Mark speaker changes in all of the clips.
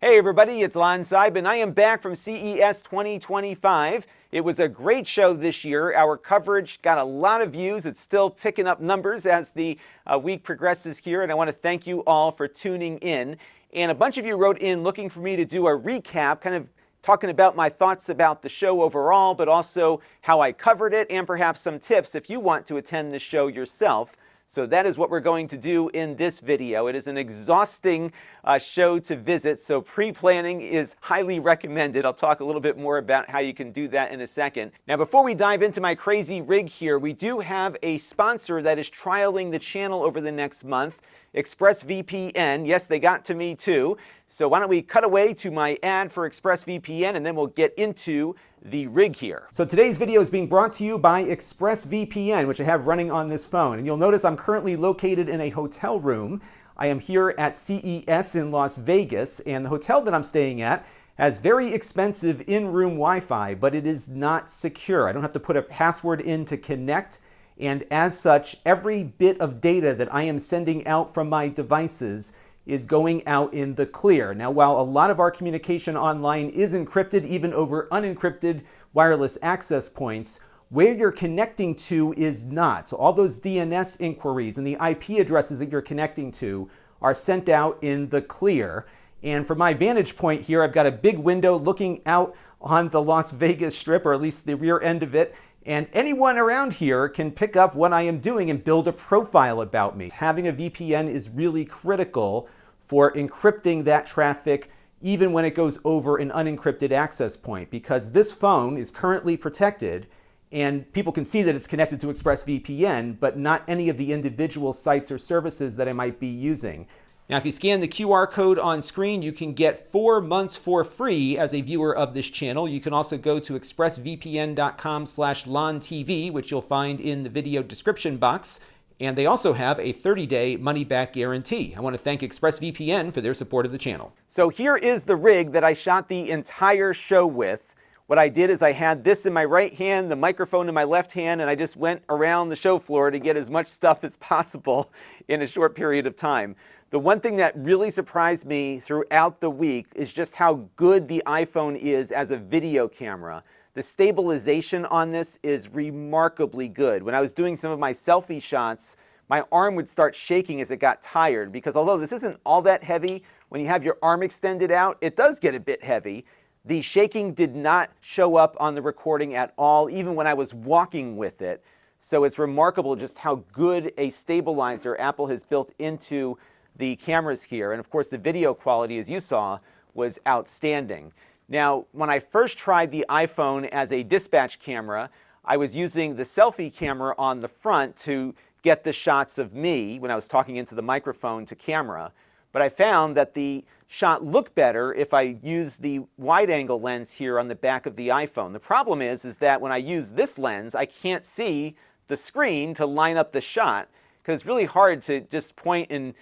Speaker 1: Hey everybody, it's Lon.TV and I am back from CES 2025. It was a great show this year. Our coverage got a lot of views. It's still picking up numbers as the week progresses here, and I want to thank you all for tuning in. And a bunch of you wrote in looking for me to do a recap, kind of talking about my thoughts about the show overall, but also how I covered it and perhaps some tips if you want to attend the show yourself. So that is what we're going to do in this video. It is an exhausting show to visit, so pre-planning is highly recommended. I'll talk a little bit more about how you can do that in a second. Now, before we dive into my crazy rig here, we do have a sponsor that is trialing the channel over the next month, ExpressVPN. Yes, they got to me too. So why don't we cut away to my ad for ExpressVPN and then we'll get into the rig here. So today's video is being brought to you by ExpressVPN, which I have running on this phone. And you'll notice I'm currently located in a hotel room. I am here at CES in Las Vegas, and the hotel that I'm staying at has very expensive in-room Wi-Fi, but it is not secure. I don't have to put a password in to connect, and as such, every bit of data that I am sending out from my devices is going out in the clear. Now, while a lot of our communication online is encrypted, even over unencrypted wireless access points, where you're connecting to is not. So all those DNS inquiries and the IP addresses that you're connecting to are sent out in the clear. And from my vantage point here, I've got a big window looking out on the Las Vegas Strip, or at least the rear end of it. And anyone around here can pick up what I am doing and build a profile about me. Having a VPN is really critical for encrypting that traffic even when it goes over an unencrypted access point, because this phone is currently protected and people can see that it's connected to ExpressVPN, but not any of the individual sites or services that I might be using. Now, if you scan the QR code on screen, you can get 4 months for free as a viewer of this channel. You can also go to expressvpn.com/Lon.TV, which you'll find in the video description box. And they also have a 30-day money-back guarantee. I want to thank ExpressVPN for their support of the channel. So here is the rig that I shot the entire show with. What I did is I had this in my right hand, the microphone in my left hand, and I just went around the show floor to get as much stuff as possible in a short period of time. The one thing that really surprised me throughout the week is just how good the iPhone is as a video camera. The stabilization on this is remarkably good. When I was doing some of my selfie shots, my arm would start shaking as it got tired, because although this isn't all that heavy, when you have your arm extended out, it does get a bit heavy. The shaking did not show up on the recording at all, even when I was walking with it. So it's remarkable just how good a stabilizer Apple has built into the cameras here. And of course, the video quality, as you saw, was outstanding. Now, when I first tried the iPhone as a dispatch camera, I was using the selfie camera on the front to get the shots of me when I was talking into the microphone to camera. But I found that the shot looked better if I used the wide-angle lens here on the back of the iPhone. The problem is that when I use this lens, I can't see the screen to line up the shot, because it's really hard to just point and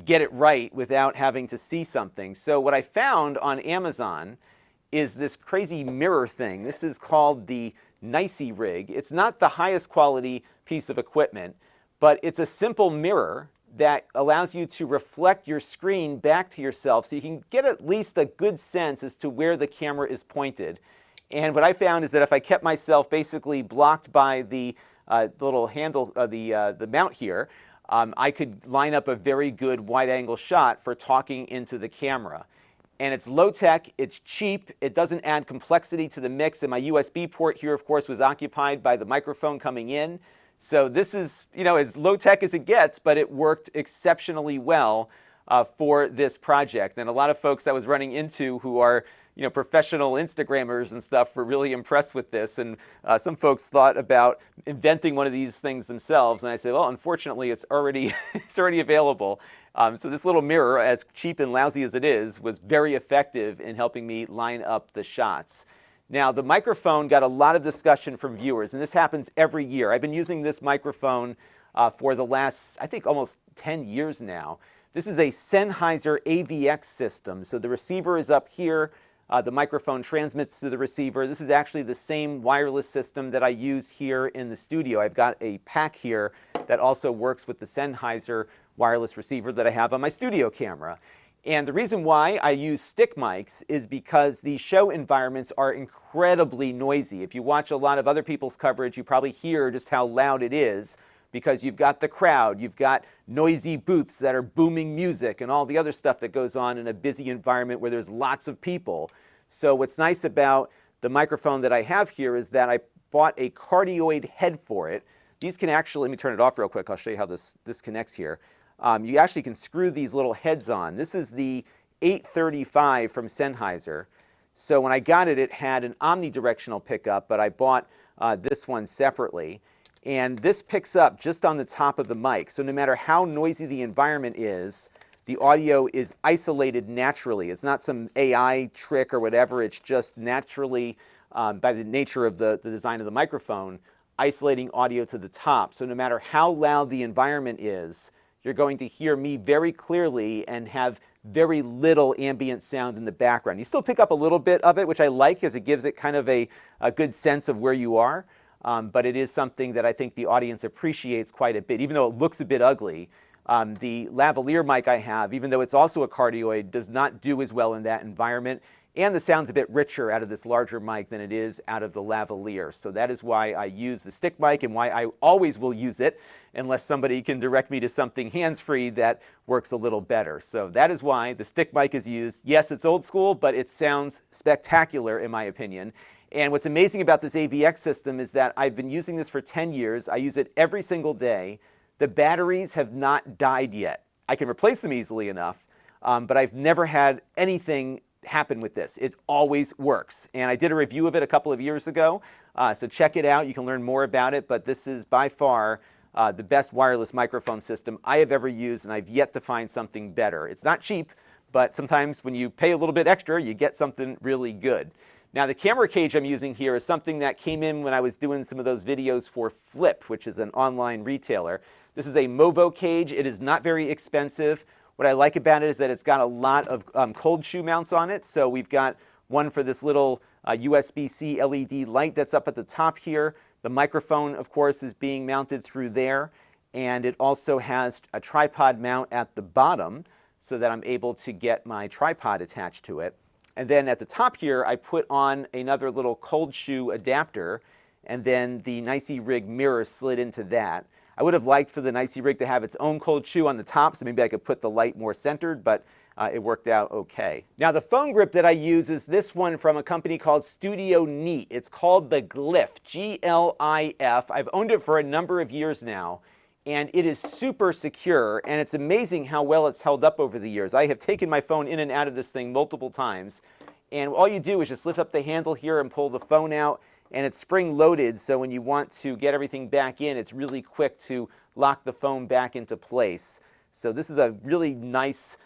Speaker 1: get it right without having to see something. So what I found on Amazon is this crazy mirror thing. This is called the Nicey rig. It's not the highest quality piece of equipment, but it's a simple mirror that allows you to reflect your screen back to yourself so you can get at least a good sense as to where the camera is pointed. And what I found is that if I kept myself basically blocked by the little handle, the mount here, I could line up a very good wide-angle shot for talking into the camera. And it's low-tech, it's cheap, it doesn't add complexity to the mix, and my USB port here, of course, was occupied by the microphone coming in. So this is, as low-tech as it gets, but it worked exceptionally well for this project. And a lot of folks I was running into who are professional Instagrammers and stuff were really impressed with this. And some folks thought about inventing one of these things themselves. And I said, well, unfortunately, it's already available. So this little mirror, as cheap and lousy as it is, was very effective in helping me line up the shots. Now, the microphone got a lot of discussion from viewers, and this happens every year. I've been using this microphone for the last, I think, almost 10 years now. This is a Sennheiser AVX system. So the receiver is up here. The microphone transmits to the receiver. This is actually the same wireless system that I use here in the studio. I've got a pack here that also works with the Sennheiser wireless receiver that I have on my studio camera. And the reason why I use stick mics is because the show environments are incredibly noisy. If you watch a lot of other people's coverage, you probably hear just how loud it is because you've got the crowd, you've got noisy booths that are booming music and all the other stuff that goes on in a busy environment where there's lots of people. So what's nice about the microphone that I have here is that I bought a cardioid head for it. These can actually, let me turn it off real quick, I'll show you how this connects here. You actually can screw these little heads on. This is the 835 from Sennheiser. So when I got it, it had an omnidirectional pickup, but I bought this one separately. And this picks up just on the top of the mic. So no matter how noisy the environment is, the audio is isolated naturally. It's not some AI trick or whatever. It's just naturally, by the nature of the design of the microphone, isolating audio to the top. So no matter how loud the environment is, you're going to hear me very clearly and have very little ambient sound in the background. You still pick up a little bit of it, which I like because it gives it kind of a good sense of where you are. But it is something that I think the audience appreciates quite a bit, even though it looks a bit ugly. The lavalier mic I have, even though it's also a cardioid, does not do as well in that environment. And the sound's a bit richer out of this larger mic than it is out of the lavalier. So that is why I use the stick mic and why I always will use it unless somebody can direct me to something hands-free that works a little better. So that is why the stick mic is used. Yes, it's old school, but it sounds spectacular in my opinion. And what's amazing about this AVX system is that I've been using this for 10 years. I use it every single day. The batteries have not died yet. I can replace them easily enough, but I've never had anything happen with this. It always works. And I did a review of it a couple of years ago, so check it out. You can learn more about it, but this is by far the best wireless microphone system I have ever used, and I've yet to find something better. It's not cheap, but sometimes when you pay a little bit extra, you get something really good. Now the camera cage I'm using here is something that came in when I was doing some of those videos for Flip, which is an online retailer. This is a Movo cage. It is not very expensive. What I like about it is that it's got a lot of cold shoe mounts on it. So we've got one for this little USB-C LED light that's up at the top here. The microphone, of course, is being mounted through there. And it also has a tripod mount at the bottom so that I'm able to get my tripod attached to it. And then at the top here, I put on another little cold shoe adapter, and then the Nicey Rig mirror slid into that. I would have liked for the Nicey Rig to have its own cold shoe on the top, so maybe I could put the light more centered, but it worked out okay. Now the phone grip that I use is this one from a company called Studio Neat. It's called the Glyph, G-L-I-F. I've owned it for a number of years now, and it is super secure, and it's amazing how well it's held up over the years. I have taken my phone in and out of this thing multiple times, and all you do is just lift up the handle here and pull the phone out, and it's spring-loaded, so when you want to get everything back in, it's really quick to lock the phone back into place. So this is a really nice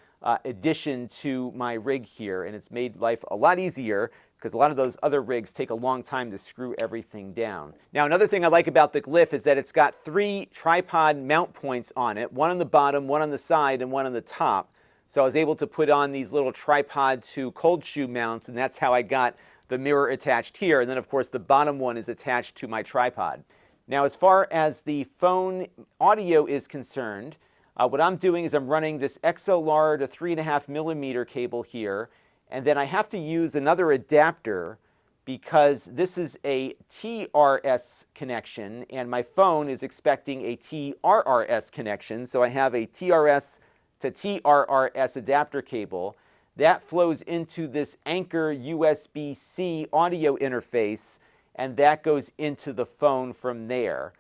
Speaker 1: addition to my rig here, and it's made life a lot easier because a lot of those other rigs take a long time to screw everything down. Now another thing I like about the Glyph is that it's got 3 tripod mount points on it, one on the bottom, one on the side, and one on the top. So I was able to put on these little tripod to cold shoe mounts, and that's how I got the mirror attached here. And then of course the bottom one is attached to my tripod. Now as far as the phone audio is concerned, what I'm doing is I'm running this XLR to 3.5 millimeter cable here, and then I have to use another adapter because this is a TRS connection and my phone is expecting a TRRS connection. So I have a TRS to TRRS adapter cable that flows into this Anchor USB-C audio interface, and that goes into the phone from there.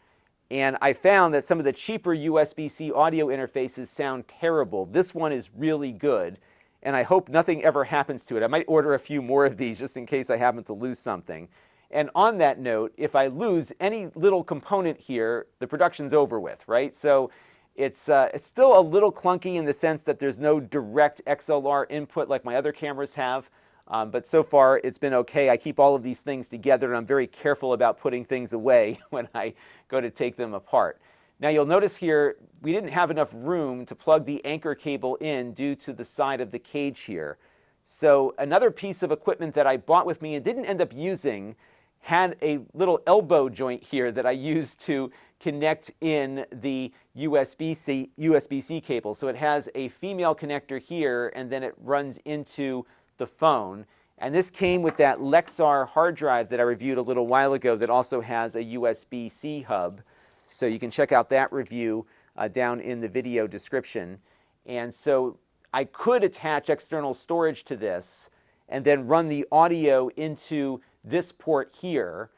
Speaker 1: And I found that some of the cheaper USB-C audio interfaces sound terrible. This one is really good, and I hope nothing ever happens to it. I might order a few more of these just in case I happen to lose something. And on that note, if I lose any little component here, the production's over with, right? So it's still a little clunky in the sense that there's no direct XLR input like my other cameras have. But so far, it's been okay. I keep all of these things together, and I'm very careful about putting things away when I go to take them apart. Now, you'll notice here, we didn't have enough room to plug the Anchor cable in due to the side of the cage here. So another piece of equipment that I bought with me and didn't end up using had a little elbow joint here that I used to connect in the USB-C cable. So it has a female connector here, and then it runs into the phone. And this came with that Lexar hard drive that I reviewed a little while ago that also has a USB-C hub. So you can check out that review down in the video description. And so I could attach external storage to this and then run the audio into this port here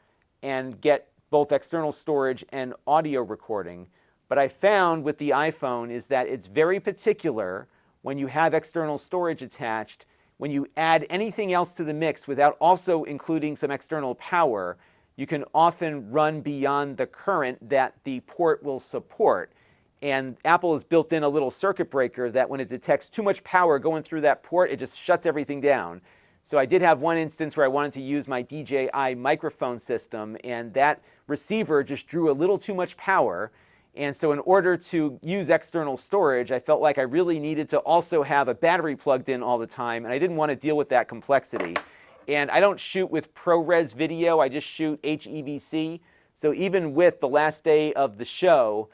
Speaker 1: and get both external storage and audio recording. But I found with the iPhone is that it's very particular when you have external storage attached. When you add anything else to the mix without also including some external power, you can often run beyond the current that the port will support. And Apple has built in a little circuit breaker that when it detects too much power going through that port, it just shuts everything down. So I did have one instance where I wanted to use my DJI microphone system, and that receiver just drew a little too much power. And so in order to use external storage, I felt like I really needed to also have a battery plugged in all the time, and I didn't want to deal with that complexity. And I don't shoot with ProRes video, I just shoot HEVC. So even with the last day of the show,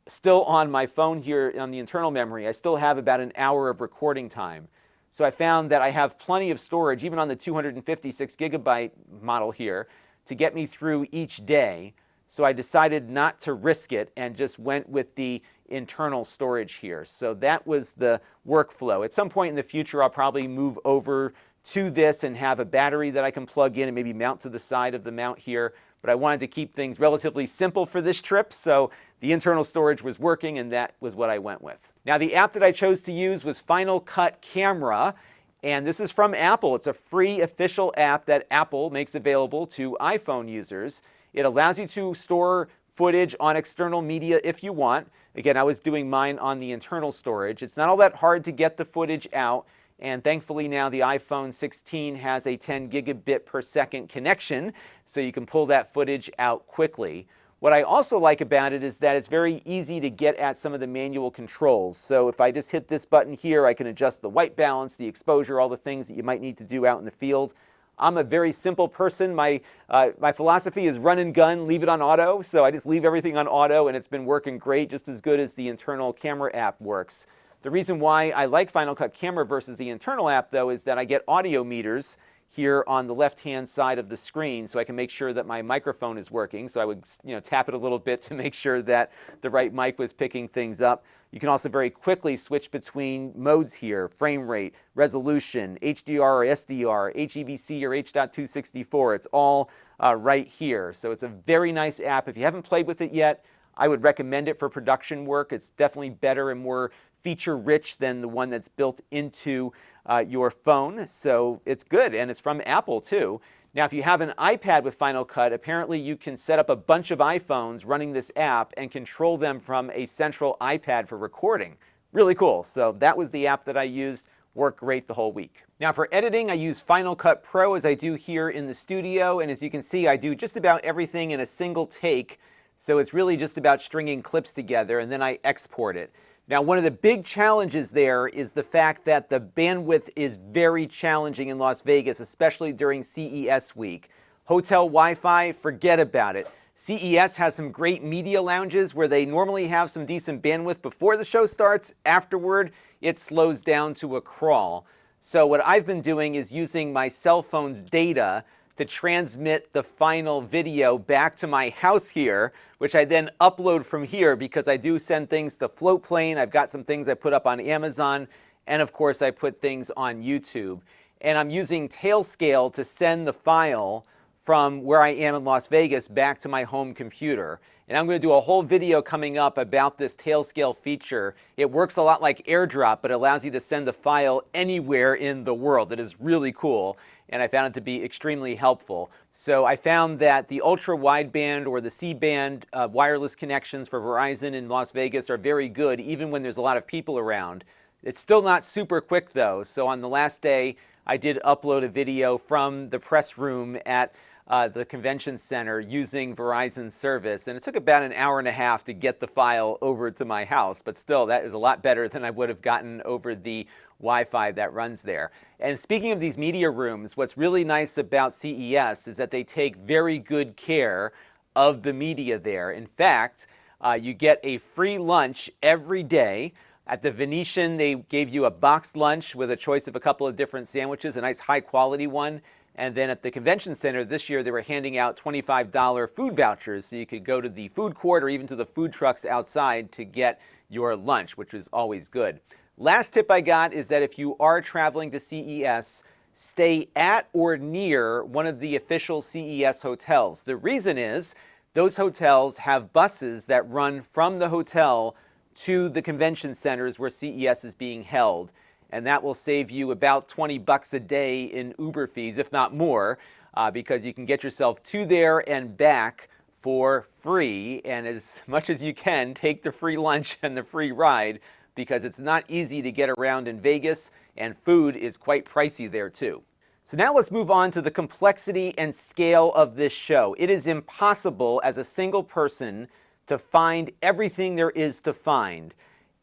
Speaker 1: still on my phone here on the internal memory, I still have about an hour of recording time. So I found that I have plenty of storage, even on the 256 gigabyte model here, to get me through each day. So I decided not to risk it and just went with the internal storage here. So that was the workflow. At some point in the future, I'll probably move over to this and have a battery that I can plug in and maybe mount to the side of the mount here. But I wanted to keep things relatively simple for this trip, so the internal storage was working, and that was what I went with. Now, the app that I chose to use was Final Cut Camera, and this is from Apple. It's a free official app that Apple makes available to iPhone users. It allows you to store footage on external media if you want. Again, I was doing mine on the internal storage. It's not all that hard to get the footage out. And thankfully now the iPhone 16 has a 10 gigabit per second connection, so you can pull that footage out quickly. What I also like about it is that it's very easy to get at some of the manual controls. So if I just hit this button here, I can adjust the white balance, the exposure, all the things that you might need to do out in the field. I'm a very simple person. My philosophy is run and gun, leave it on auto. So I just leave everything on auto, and it's been working great, just as good as the internal camera app works. The reason why I like Final Cut Camera versus the internal app, though, is that I get audio meters here on the left-hand side of the screen, so I can make sure that my microphone is working. So I would, tap it a little bit to make sure that the right mic was picking things up. You can also very quickly switch between modes here: frame rate, resolution, HDR or SDR, HEVC or H.264. It's all right here. So it's a very nice app. If you haven't played with it yet, I would recommend it for production work. It's definitely better and more feature-rich than the one that's built into your phone. So it's good, and it's from Apple too. Now, if you have an iPad with Final Cut, apparently you can set up a bunch of iPhones running this app and control them from a central iPad for recording. Really cool. So that was the app that I used. Worked great the whole week. Now for editing, I use Final Cut Pro as I do here in the studio, and as you can see, I do just about everything in a single take. So it's really just about stringing clips together, and then I export it. Now, one of the big challenges there is the fact that the bandwidth is very challenging in Las Vegas, especially during CES week. Hotel Wi-Fi, forget about it. CES has some great media lounges where they normally have some decent bandwidth before the show starts. Afterward, it slows down to a crawl. So what I've been doing is using my cell phone's data to transmit the final video back to my house here, which I then upload from here because I do send things to Floatplane. I've got some things I put up on Amazon, and of course I put things on YouTube. And I'm using Tailscale to send the file from where I am in Las Vegas back to my home computer. And I'm going to do a whole video coming up about this Tailscale feature. It works a lot like AirDrop, but allows you to send the file anywhere in the world. It is really cool, and I found it to be extremely helpful. So I found that the ultra-wideband or the C-band wireless connections for Verizon in Las Vegas are very good, even when there's a lot of people around. It's still not super quick, though. So on the last day, I did upload a video from the press room at the convention center using Verizon's service, and it took about an hour and a half to get the file over to my house, but still that is a lot better than I would have gotten over the Wi-Fi that runs there. And speaking of these media rooms, what's really nice about CES is that they take very good care of the media there. In fact, You get a free lunch every day. At the Venetian, they gave you a boxed lunch with a choice of a couple of different sandwiches, a nice high-quality one. And then at the convention center this year, they were handing out $25 food vouchers, so you could go to the food court or even to the food trucks outside to get your lunch, which was always good. Last tip I got is that if you are traveling to CES, stay at or near one of the official CES hotels. The reason is those hotels have buses that run from the hotel to the convention centers where CES is being held. And that will save you about $20 a day in Uber fees, if not more, because you can get yourself to there and back for free. And as much as you can, take the free lunch and the free ride, because it's not easy to get around in Vegas, and food is quite pricey there too. So now let's move on to the complexity and scale of this show. It is impossible as a single person to find everything there is to find.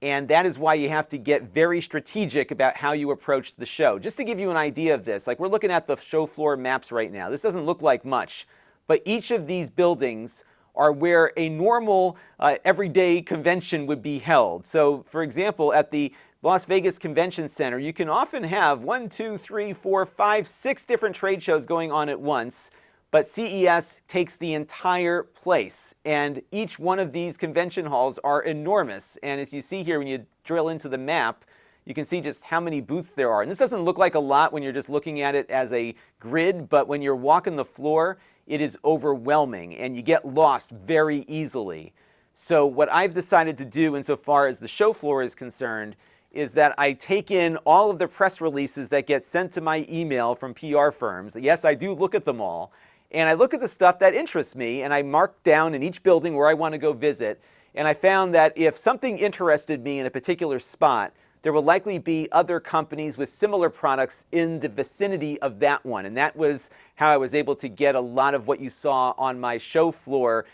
Speaker 1: And that is why you have to get very strategic about how you approach the show. Just to give you an idea of this, like we're looking at the show floor maps right now. This doesn't look like much, but each of these buildings are where a normal everyday convention would be held. So for example, at the Las Vegas Convention Center, you can often have 1, 2, 3, 4, 5, 6 different trade shows going on at once. But CES takes the entire place, and each one of these convention halls are enormous. And as you see here, when you drill into the map, you can see just how many booths there are. And this doesn't look like a lot when you're just looking at it as a grid, but when you're walking the floor, it is overwhelming, and you get lost very easily. So what I've decided to do insofar as the show floor is concerned is that I take in all of the press releases that get sent to my email from PR firms. Yes, I do look at them all. And I look at the stuff that interests me, and I mark down in each building where I want to go visit. And I found that if something interested me in a particular spot, there will likely be other companies with similar products in the vicinity of that one. And that was how I was able to get a lot of what you saw on my show floor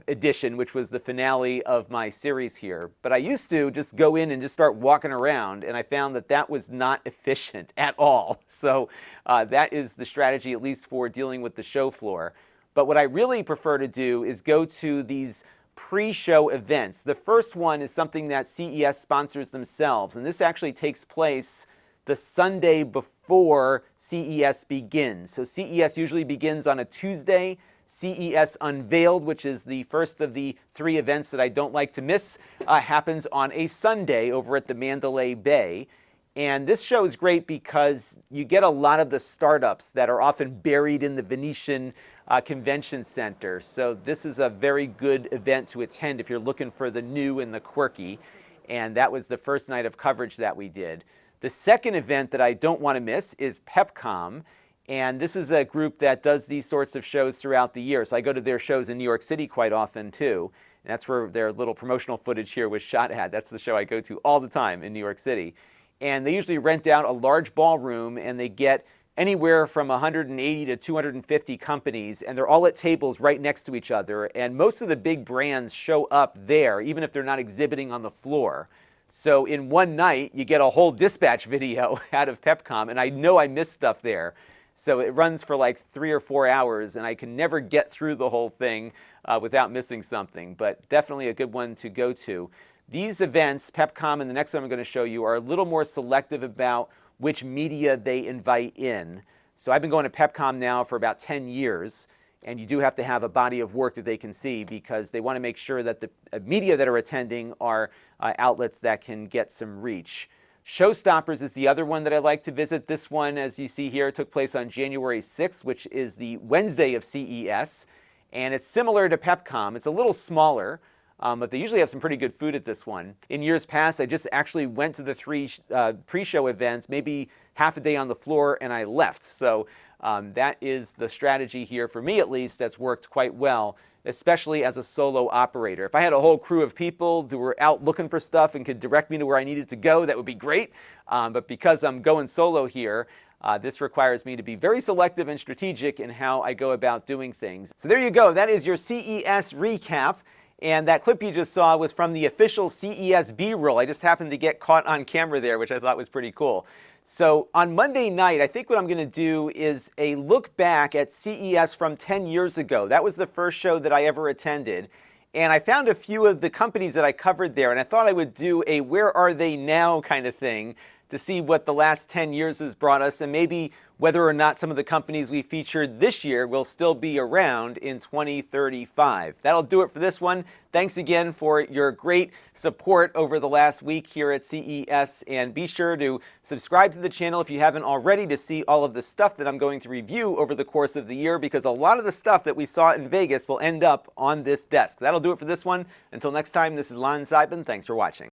Speaker 1: edition, which was the finale of my series here. But I used to just go in and just start walking around, and I found that that was not efficient at all. So that is the strategy, at least for dealing with the show floor. But what I really prefer to do is go to these pre-show events. The first one is something that CES sponsors themselves, and this actually takes place the Sunday before CES begins. So CES usually begins on a Tuesday. CES Unveiled, which is the first of the 3 events that I don't like to miss, happens on a Sunday over at the Mandalay Bay. And this show is great because you get a lot of the startups that are often buried in the Venetian Convention Center. So this is a very good event to attend if you're looking for the new and the quirky. And that was the first night of coverage that we did. The second event that I don't want to miss is PepCom. And this is a group that does these sorts of shows throughout the year. So I go to their shows in New York City quite often too. And that's where their little promotional footage here was shot at. That's the show I go to all the time in New York City. And they usually rent out a large ballroom, and they get anywhere from 180 to 250 companies, and they're all at tables right next to each other. And most of the big brands show up there, even if they're not exhibiting on the floor. So in one night, you get a whole dispatch video out of PepCom, and I know I missed stuff there. So it runs for like 3 or 4 hours, and I can never get through the whole thing without missing something, but definitely a good one to go to. These events, PepCom and the next one I'm going to show you, are a little more selective about which media they invite in. So I've been going to PepCom now for about 10 years, and you do have to have a body of work that they can see because they want to make sure that the media that are attending are outlets that can get some reach. Showstoppers is the other one that I like to visit. This one, as you see here, took place on January 6th, which is the Wednesday of CES. And it's similar to PepCom. It's a little smaller, but they usually have some pretty good food at this one. In years past, I just actually went to the 3 pre-show events, maybe half a day on the floor, and I left. So that is the strategy here, for me at least, that's worked quite well, especially as a solo operator. If I had a whole crew of people who were out looking for stuff and could direct me to where I needed to go, that would be great. But because I'm going solo here, this requires me to be very selective and strategic in how I go about doing things. So there you go. That is your CES recap. And that clip you just saw was from the official CES B-roll. I just happened to get caught on camera there, which I thought was pretty cool. So on Monday night, I think what I'm going to do is a look back at CES from 10 years ago. That was the first show that I ever attended. And I found a few of the companies that I covered there, and I thought I would do a where are they now kind of thing to see what the last 10 years has brought us, and maybe whether or not some of the companies we featured this year will still be around in 2035. That'll do it for this one. Thanks again for your great support over the last week here at CES, and be sure to subscribe to the channel if you haven't already to see all of the stuff that I'm going to review over the course of the year, because a lot of the stuff that we saw in Vegas will end up on this desk. That'll do it for this one. Until next time, this is Lon.TV. Thanks for watching.